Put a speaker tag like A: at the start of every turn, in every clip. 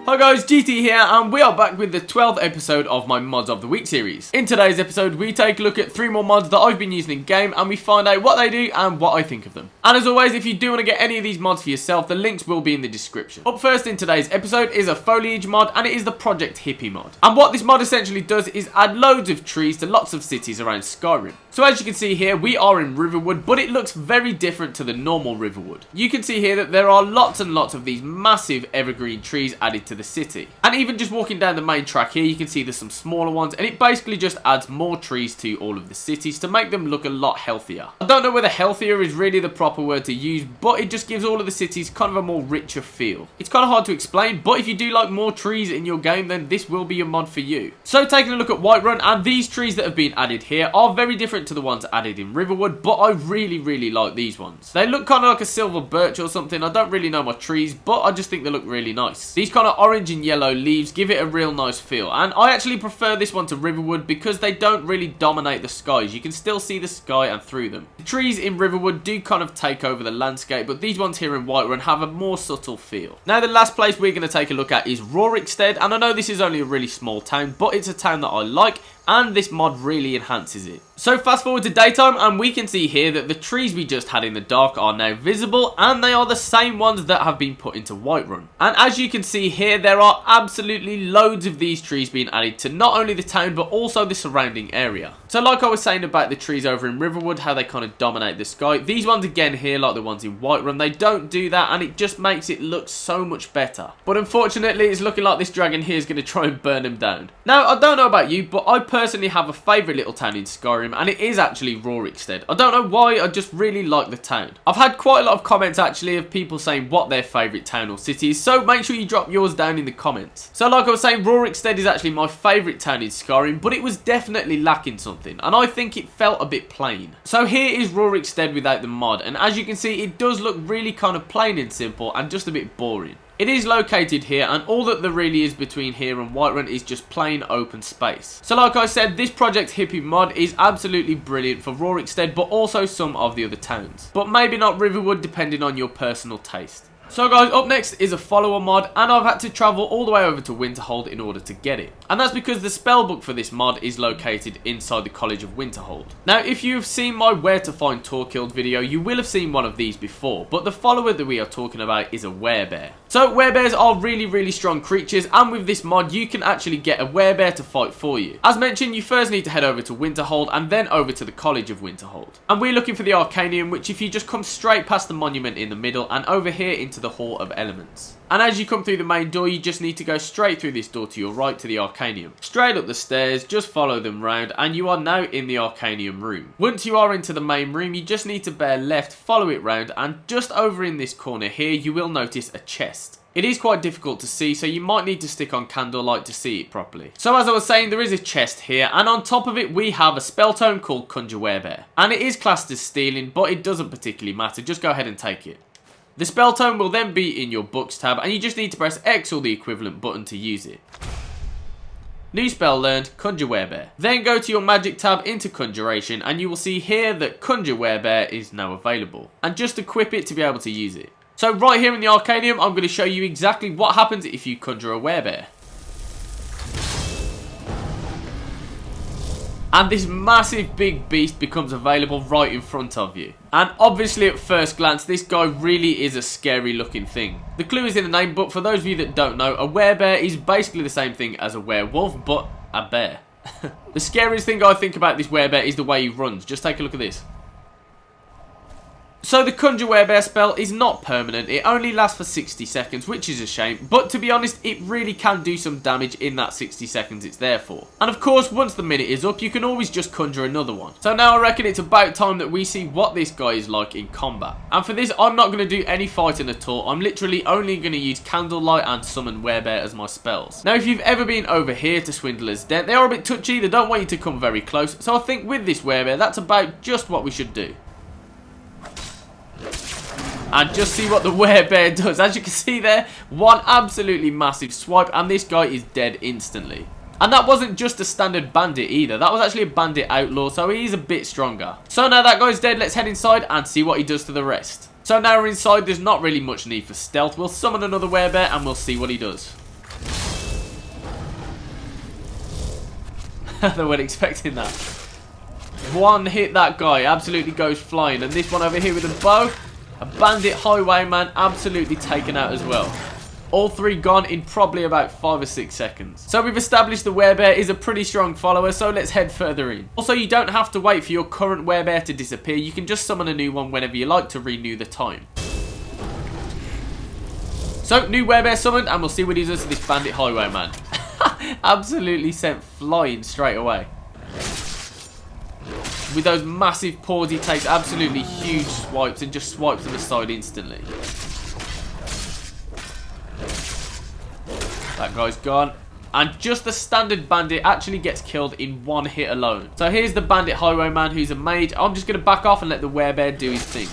A: Hi guys, GT here, and we are back with the 12th episode of my Mods of the Week series. In today's episode, we take a look at 3 more mods that I've been using in game, and we find out what they do and what I think of them. And as always, if you do want to get any of these mods for yourself, the links will be in the description. Up first in today's episode is a foliage mod, and it is the Project Hippie mod. And what this mod essentially does is add loads of trees to lots of cities around Skyrim. So as you can see here, we are in Riverwood, but it looks very different to the normal Riverwood. You can see here that there are lots and lots of these massive evergreen trees added to the city. And even just walking down the main track here, you can see there's some smaller ones, and it basically just adds more trees to all of the cities to make them look a lot healthier. I don't know whether healthier is really the proper word to use, but it just gives all of the cities kind of a more richer feel. It's kind of hard to explain, but if you do like more trees in your game, then this will be your mod for you. So taking a look at Whiterun, and these trees that have been added here are very different to the ones added in Riverwood, but I really like these ones. They look kind of like a silver birch or something. I don't really know my trees, but I just think they look really nice. These kind of orange and yellow leaves give it a real nice feel, and I actually prefer this one to Riverwood because they don't really dominate the skies. You can still see the sky and through them. The trees in Riverwood do kind of take over the landscape, but these ones here in Whiterun have a more subtle feel. Now the last place we're going to take a look at is Rorikstead, and I know this is only a really small town, but it's a town that I like, and this mod really enhances it. So fast forward to daytime, and we can see here that the trees we just had in the dark are now visible, and they are the same ones that have been put into Whiterun. And as you can see here, there are absolutely loads of these trees being added to not only the town but also the surrounding area. So like I was saying about the trees over in Riverwood, how they kind of dominate the sky, these ones again here, like the ones in Whiterun, they don't do that, and it just makes it look so much better. But unfortunately, it's looking like this dragon here is going to try and burn them down. Now I don't know about you, but I personally have a favourite little town in Skyrim, and it is actually Rorikstead. I don't know why, I just really like the town. I've had quite a lot of comments actually of people saying what their favourite town or city is, so make sure you drop yours down in the comments. So like I was saying, Rorikstead is actually my favourite town in Skyrim, but it was definitely lacking something, and I think it felt a bit plain. So here is Rorikstead without the mod, and as you can see, it does look really kind of plain and simple and just a bit boring. It is located here, and all that there really is between here and Whiterun is just plain open space. So like I said, this Project Hippie mod is absolutely brilliant for Rorikstead, but also some of the other towns. But maybe not Riverwood, depending on your personal taste. So guys, up next is a follower mod, and I've had to travel all the way over to Winterhold in order to get it. And that's because the spellbook for this mod is located inside the College of Winterhold. Now if you've seen my Where to Find Torkilled video, you will have seen one of these before, but the follower that we are talking about is a Werebear. So Werebears are really strong creatures, and with this mod you can actually get a Werebear to fight for you. As mentioned, you first need to head over to Winterhold and then over to the College of Winterhold. And we're looking for the Arcanium, which if you just come straight past the monument in the middle and over here into the Hall of Elements. And as you come through the main door, you just need to go straight through this door to your right to the Arcanium. Straight up the stairs, just follow them round, and you are now in the Arcanium room. Once you are into the main room, you just need to bear left, follow it round, and just over in this corner here, you will notice a chest. It is quite difficult to see, so you might need to stick on candlelight to see it properly. So as I was saying, there is a chest here, and on top of it we have a spell tome called Conjure Werebear. And it is classed as stealing, but it doesn't particularly matter, just go ahead and take it. The spell tome will then be in your books tab, and you just need to press X or the equivalent button to use it. New spell learned, Conjure Werebear. Then go to your magic tab into Conjuration, and you will see here that Conjure Werebear is now available. And just equip it to be able to use it. So right here in the Arcanium, I'm going to show you exactly what happens if you conjure a Werebear. And this massive big beast becomes available right in front of you. And obviously at first glance, this guy really is a scary looking thing. The clue is in the name, but for those of you that don't know, a Werebear is basically the same thing as a werewolf, but a bear. The scariest thing I think about this Werebear is the way he runs. Just take a look at this. So the Conjure Werebear spell is not permanent, it only lasts for 60 seconds, which is a shame, but to be honest, it really can do some damage in that 60 seconds it's there for. And of course, once the minute is up, you can always just conjure another one. So now I reckon it's about time that we see what this guy is like in combat. And for this, I'm not going to do any fighting at all, I'm literally only going to use Candlelight and Summon Werebear as my spells. Now if you've ever been over here to Swindler's Den, they are a bit touchy, they don't want you to come very close, so I think with this Werebear, that's about just what we should do. And just see what the Werebear does. As you can see there, one absolutely massive swipe, and this guy is dead instantly. And that wasn't just a standard bandit either, that was actually a bandit outlaw, so he is a bit stronger. So now that guy's dead, let's head inside and see what he does to the rest. So now we're inside, there's not really much need for stealth. We'll summon another Werebear and we'll see what he does. They weren't expecting that. One hit, that guy absolutely goes flying. And this one over here with a bow, a bandit highwayman absolutely taken out as well. All three gone in probably about 5 or 6 seconds. So we've established the Werebear is a pretty strong follower, so let's head further in. Also, you don't have to wait for your current Werebear to disappear. You can just summon a new one whenever you like to renew the time. So, new Werebear summoned, and we'll see what he does to this bandit highwayman. Absolutely sent flying straight away. With those massive paws, he takes absolutely huge swipes and just swipes them aside instantly. That guy's gone. And just the standard bandit actually gets killed in one hit alone. So here's the bandit highwayman who's a mage. I'm just going to back off and let the Werebear do his thing.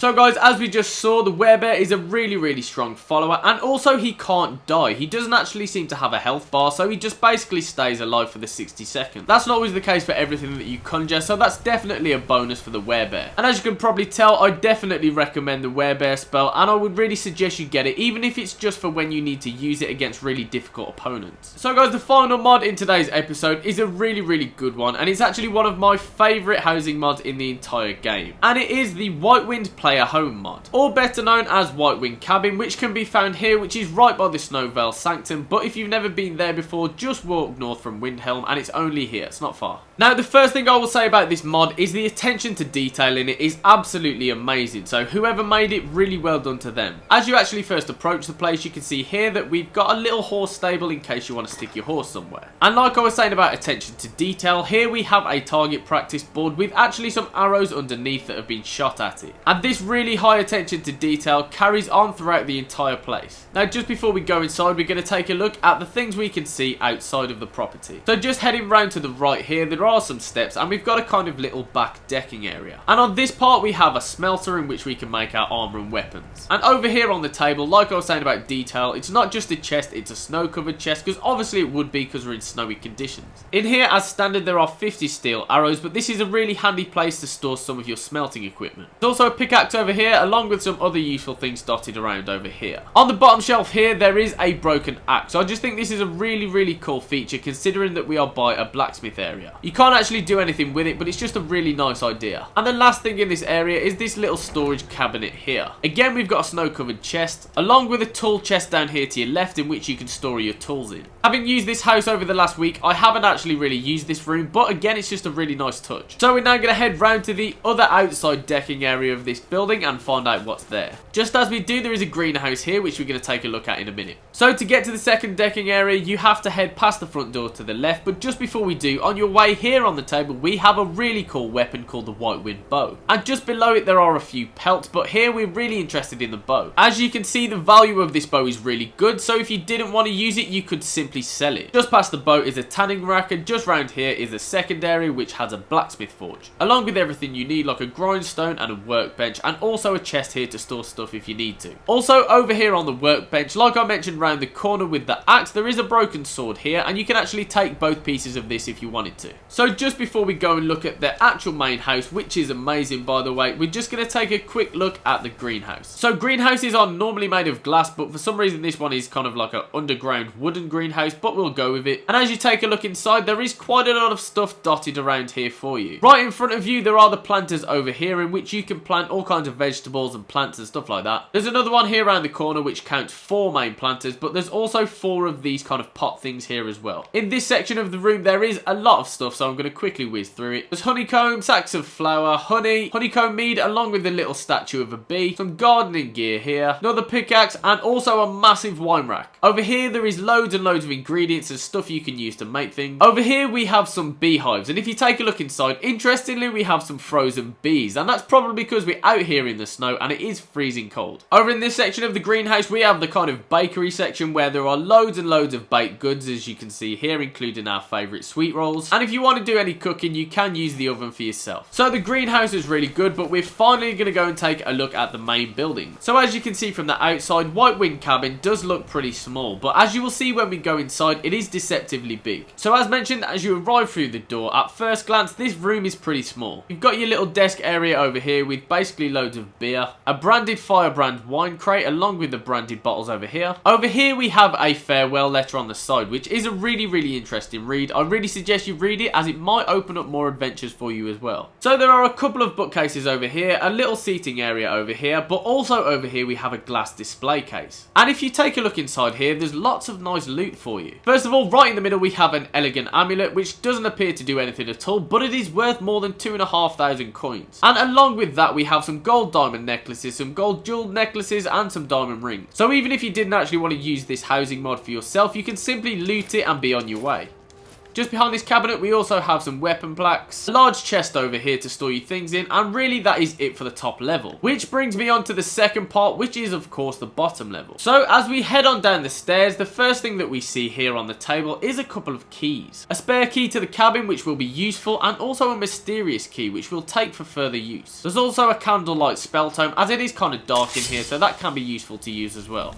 A: So guys, as we just saw, the Werebear is a really strong follower, and also he can't die. He doesn't actually seem to have a health bar, so he just basically stays alive for the 60 seconds. That's not always the case for everything that you conjure, so that's definitely a bonus for the Werebear. And as you can probably tell, I definitely recommend the Werebear spell, and I would really suggest you get it, even if it's just for when you need to use it against really difficult opponents. So guys, the final mod in today's episode is a really good one, and it's actually one of my favourite housing mods in the entire game. And it is the Whitewind Player Home mod, or better known as Whitewind Cabin, which can be found here, which is right by the Snowvale Sanctum. But if you've never been there before, just walk north from Windhelm and it's only here, it's not far. Now, the first thing I will say about this mod is the attention to detail in it is absolutely amazing, so whoever made it, really well done to them. As you actually first approach the place, you can see here that we've got a little horse stable in case you want to stick your horse somewhere. And like I was saying about attention to detail, here we have a target practice board with actually some arrows underneath that have been shot at it. And this really high attention to detail carries on throughout the entire place. Now, just before we go inside, we're going to take a look at the things we can see outside of the property. So just heading round to the right here, there are some steps, and we've got a kind of little back decking area. And on this part, we have a smelter in which we can make our armor and weapons. And over here on the table, like I was saying about detail, it's not just a chest, it's a snow-covered chest, because obviously it would be because we're in snowy conditions. In here, as standard, there are 50 steel arrows, but this is a really handy place to store some of your smelting equipment. There's also a pickaxe over here, along with some other useful things dotted around over here. On the bottom shelf here, there is a broken axe. So I just think this is a really cool feature, considering that we are by a blacksmith area. You can't actually do anything with it, but it's just a really nice idea. And the last thing in this area is this little storage cabinet here. Again, we've got a snow-covered chest, along with a tool chest down here to your left, in which you can store your tools in. Having used this house over the last week, I haven't actually really used this room, but again, it's just a really nice touch. So we're now going to head round to the other outside decking area of this building and find out what's there. Just as we do, there is a greenhouse here, which we're going to take a look at in a minute. So to get to the second decking area, you have to head past the front door to the left, but just before we do, on your way here on the table, we have a really cool weapon called the Whitewind Bow. And just below it, there are a few pelts, but here we're really interested in the bow. As you can see, the value of this bow is really good, so if you didn't want to use it, you could simply sell it. Just past the bow is a tanning rack, and just round here is a secondary which has a blacksmith forge, along with everything you need like a grindstone and a workbench, and also a chest here to store stuff if you need to. Also, over here on the workbench, like I mentioned round the corner with the axe, there is a broken sword here, and you can actually take both pieces of this if you wanted to. So just before we go and look at the actual main house, which is amazing by the way, we're just going to take a quick look at the greenhouse. So greenhouses are normally made of glass, but for some reason this one is kind of like an underground wooden greenhouse, but we'll go with it. And as you take a look inside, there is quite a lot of stuff dotted around here for you. Right in front of you, there are the planters over here, in which you can plant all kinds of vegetables and plants and stuff like that. There's another one here around the corner which counts 4 main planters, but there's also 4 of these kind of pot things here as well. In this section of the room, there is a lot of stuff, so I'm going to quickly whiz through it. There's honeycomb, sacks of flour, honey, honeycomb mead, along with the little statue of a bee, some gardening gear here, another pickaxe, and also a massive wine rack. Over here, there is loads and loads of ingredients and stuff you can use to make things. Over here, we have some beehives, and if you take a look inside, interestingly, we have some frozen bees, and that's probably because we're out here in the snow and it is freezing cold. Over in this section of the greenhouse, we have the kind of bakery section where there are loads and loads of baked goods, as you can see here, including our favourite sweet rolls. And if you want to do any cooking, you can use the oven for yourself. So the greenhouse is really good, but we're finally going to go and take a look at the main building. So as you can see from the outside, Whitewind Cabin does look pretty small, but as you will see when we go inside, it is deceptively big. So as mentioned, as you arrive through the door, at first glance, this room is pretty small. You've got your little desk area over here with basically loads of beer, a branded Firebrand wine crate along with the branded bottles over here. Over here we have a farewell letter on the side, which is a really interesting read. I really suggest you read it as it might open up more adventures for you as well. So there are a couple of bookcases over here, a little seating area over here, but also over here we have a glass display case. And if you take a look inside here, there's lots of nice loot for you. First of all, right in the middle we have an elegant amulet, which doesn't appear to do anything at all, but it is worth more than 2,500 coins. And along with that we have some gold diamond necklaces, some gold jeweled necklaces, and some diamond rings. So even if you didn't actually want to use this housing mod for yourself, you can simply loot it and be on your way. Just behind this cabinet we also have some weapon plaques, a large chest over here to store your things in, and really that is it for the top level. Which brings me on to the second part, which is of course the bottom level. So as we head on down the stairs, the first thing that we see here on the table is a couple of keys. A spare key to the cabin which will be useful, and also a mysterious key which we'll take for further use. There's also a candlelight spell tome as it is kind of dark in here, so that can be useful to use as well.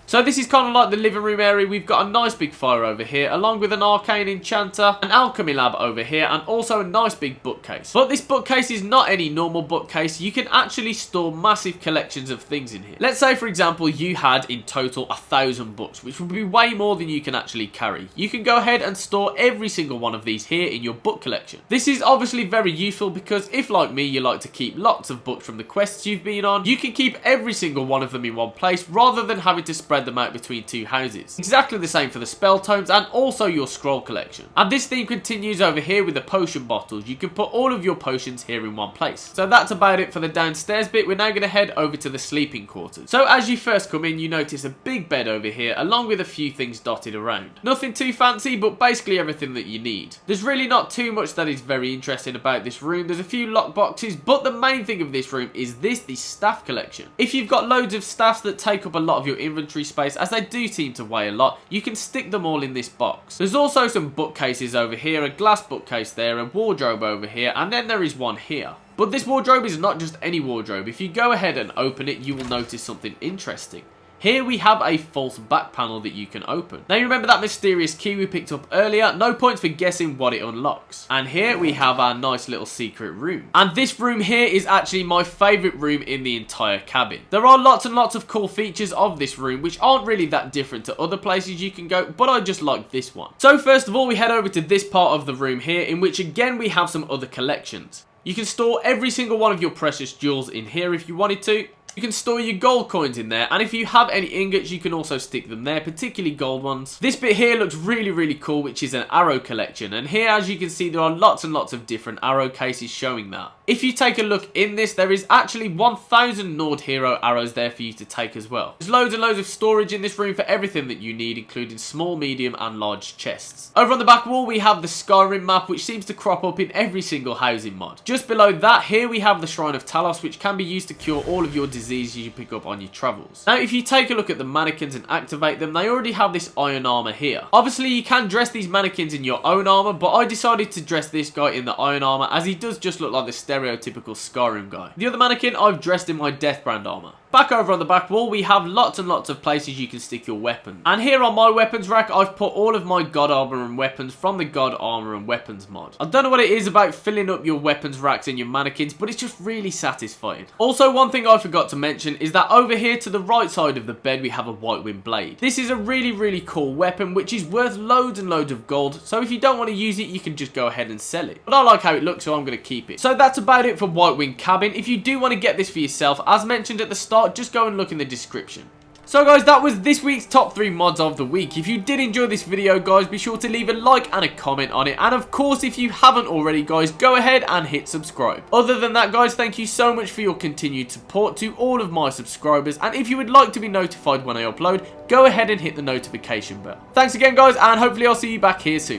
A: So this is kind of like the living room area. We've got a nice big fire over here, along with an arcane enchanter, an alchemy lab over here, and also a nice big bookcase. But this bookcase is not any normal bookcase. You can actually store massive collections of things in here. Let's say, for example, you had in total 1,000 books, which would be way more than you can actually carry. You can go ahead and store every single one of these here in your book collection. This is obviously very useful because if, like me, you like to keep lots of books from the quests you've been on, you can keep every single one of them in one place rather than having to spread them out between two houses. Exactly the same for the spell tomes and also your scroll collection. And this theme continues over here with the potion bottles. You can put all of your potions here in one place. So that's about it for the downstairs bit. We're now going to head over to the sleeping quarters. So as you first come in, you notice a big bed over here along with a few things dotted around. Nothing too fancy, but basically everything that you need. There's really not too much that is very interesting about this room. There's a few lock boxes, but the main thing of this room is the staff collection. If you've got loads of staffs that take up a lot of your inventory space, as they do seem to weigh a lot, you can stick them all in this box. There's also some bookcases over here, a glass bookcase there, a wardrobe over here, and then there is one here. But this wardrobe is not just any wardrobe. If you go ahead and open it, you will notice something interesting. Here we have a false back panel that you can open. Now you remember that mysterious key we picked up earlier? No points for guessing what it unlocks. And here we have our nice little secret room. And this room here is actually my favourite room in the entire cabin. There are lots and lots of cool features of this room which aren't really that different to other places you can go, but I just like this one. So first of all we head over to this part of the room here, in which again we have some other collections. You can store every single one of your precious jewels in here if you wanted to. You can store your gold coins in there, and if you have any ingots you can also stick them there, particularly gold ones. This bit here looks really cool, which is an arrow collection, and here as you can see there are lots and lots of different arrow cases showing that. If you take a look in this, there is actually 1,000 Nord hero arrows there for you to take as well. There's loads and loads of storage in this room for everything that you need, including small, medium and large chests. Over on the back wall we have the Skyrim map, which seems to crop up in every single housing mod. Just below that here we have the Shrine of Talos, which can be used to cure all of your diseases you pick up on your travels. Now if you take a look at the mannequins and activate them, they already have this iron armor here. Obviously you can dress these mannequins in your own armor, but I decided to dress this guy in the iron armor as he does just look like the stereotypical Skyrim guy. The other mannequin I've dressed in my Deathbrand armor. Back over on the back wall we have lots and lots of places you can stick your weapons. And here on my weapons rack I've put all of my God armor and weapons from the God armor and weapons mod. I don't know what it is about filling up your weapons racks and your mannequins, but it's just really satisfying. Also one thing I forgot to mention is that over here to the right side of the bed we have a Whitewind blade. This is a really cool weapon which is worth loads and loads of gold, so if you don't want to use it you can just go ahead and sell it. But I like how it looks, so I'm going to keep it. So that's about it for Whitewind Cabin. If you do want to get this for yourself, as mentioned at the start, just go and look in the description. So guys, that was this week's top 3 mods of the week. If you did enjoy this video guys, be sure to leave a like and a comment on it, and of course if you haven't already guys, go ahead and hit subscribe. Other than that guys, thank you so much for your continued support to all of my subscribers, and if you would like to be notified when I upload, go ahead and hit the notification bell. Thanks again guys, and hopefully I'll see you back here soon.